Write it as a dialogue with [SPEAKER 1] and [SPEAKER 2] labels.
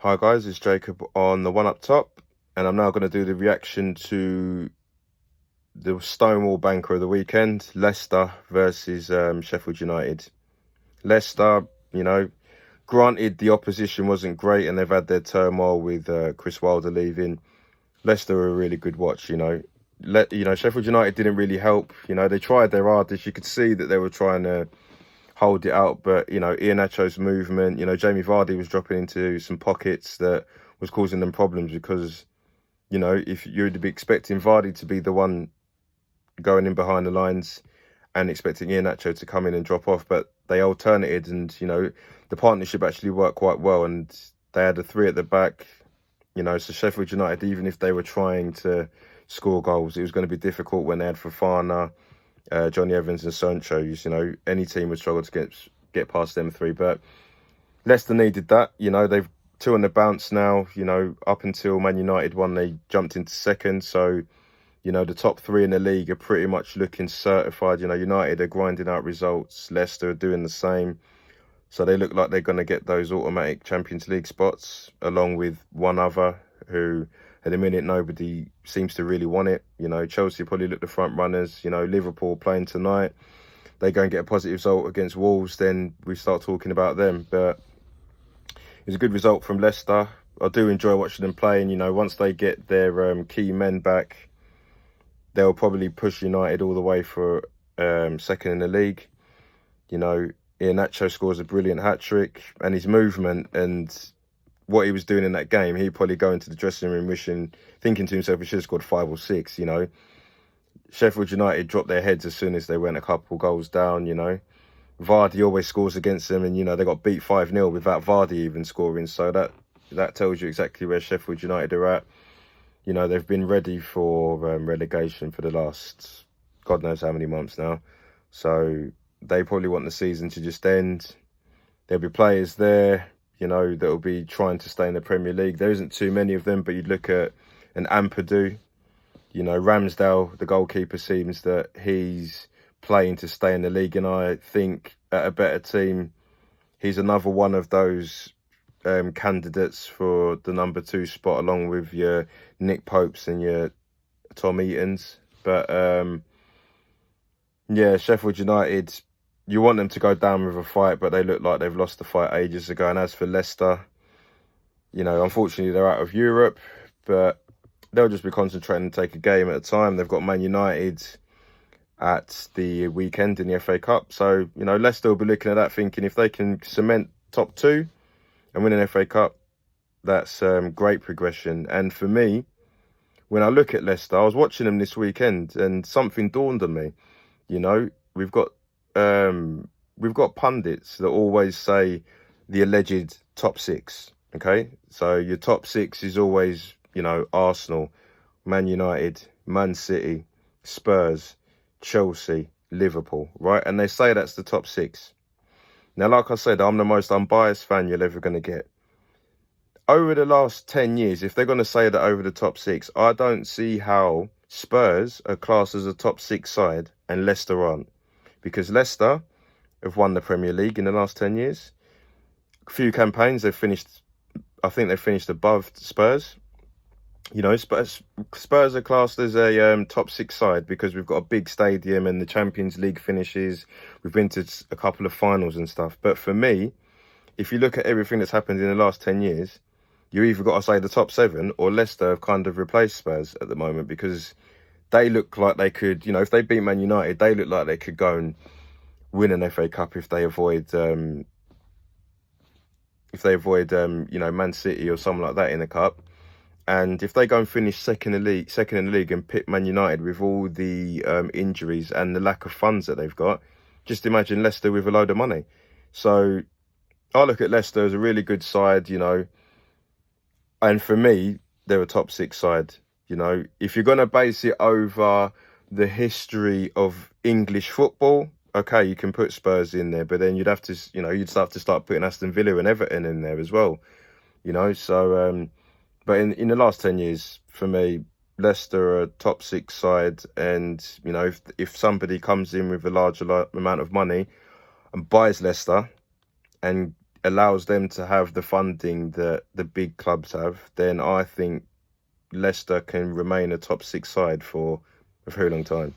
[SPEAKER 1] Hi guys, it's Jacob on the One Up Top, and I'm now going to do the reaction to the Stonewall banker of the weekend, Leicester versus Sheffield United. Leicester, granted the opposition wasn't great and they've had their turmoil with Chris Wilder leaving. Leicester are a really good watch, Sheffield United didn't really help. They tried their hardest. You could see that they were trying to hold it out, but Iheanacho's movement, Jamie Vardy was dropping into some pockets that was causing them problems because if you'd be expecting Vardy to be the one going in behind the lines and expecting Iheanacho to come in and drop off, but they alternated, and the partnership actually worked quite well, and they had a three at the back. So Sheffield United, even if they were trying to score goals, it was going to be difficult when they had Fofana, Johnny Evans and Sancho. Any team would struggle to get past them three. But Leicester needed that. They've two on the bounce now. Up until Man United won, they jumped into second. So, the top three in the league are pretty much looking certified. United are grinding out results. Leicester are doing the same. So they look like they're going to get those automatic Champions League spots, along with one other who, at the minute, nobody seems to really want it. Chelsea probably look the front runners. Liverpool playing tonight. They go and get a positive result against Wolves, then we start talking about them. But it was a good result from Leicester. I do enjoy watching them play. And, once they get their key men back, they'll probably push United all the way for second in the league. Iheanacho scores a brilliant hat-trick, and his movement and what he was doing in that game, he'd probably go into the dressing room thinking to himself he should have scored 5 or 6, Sheffield United dropped their heads as soon as they went a couple goals down, Vardy always scores against them, and, they got beat 5-0 without Vardy even scoring. So that tells you exactly where Sheffield United are at. They've been ready for relegation for the last God knows how many months now. So they probably want the season to just end. There'll be players there, that will be trying to stay in the Premier League. There isn't too many of them, but you'd look at an Ampadu. Ramsdale, the goalkeeper, seems that he's playing to stay in the league, and I think at a better team, he's another one of those candidates for the number 2 spot, along with your Nick Popes and your Tom Eatons. But Sheffield United, you want them to go down with a fight, but they look like they've lost the fight ages ago. And as for Leicester, unfortunately they're out of Europe, but they'll just be concentrating and take a game at a time. They've got Man United at the weekend in the FA Cup. So, Leicester will be looking at that thinking if they can cement top 2 and win an FA Cup, that's great progression. And for me, when I look at Leicester, I was watching them this weekend and something dawned on me. We've got pundits that always say the alleged top 6. Okay, so your top 6 is always, Arsenal, Man United, Man City, Spurs, Chelsea, Liverpool, right? And they say that's the top 6. Now, like I said, I'm the most unbiased fan you're ever going to get. Over the last 10 years, if they're going to say that over the top 6, I don't see how Spurs are classed as a top 6 side and Leicester aren't. Because Leicester have won the Premier League in the last 10 years. A few campaigns, I think they've finished above Spurs. Spurs are classed as a top 6 side because we've got a big stadium and the Champions League finishes. We've been to a couple of finals and stuff. But for me, if you look at everything that's happened in the last 10 years, you either got to say the top 7 or Leicester have kind of replaced Spurs at the moment, because they look like they could, if they beat Man United, they look like they could go and win an FA Cup if they avoid, Man City or something like that in the Cup. And if they go and finish second in the league and pit Man United with all the injuries and the lack of funds that they've got, just imagine Leicester with a load of money. So I look at Leicester as a really good side, and for me, they're a top 6 side. If you're going to base it over the history of English football, okay, you can put Spurs in there, but then you'd have to, you'd have to start putting Aston Villa and Everton in there as well, so, but in the last 10 years, for me, Leicester are a top 6 side, and, if somebody comes in with a large amount of money and buys Leicester and allows them to have the funding that the big clubs have, then I think Leicester can remain a top 6 side for a very long time.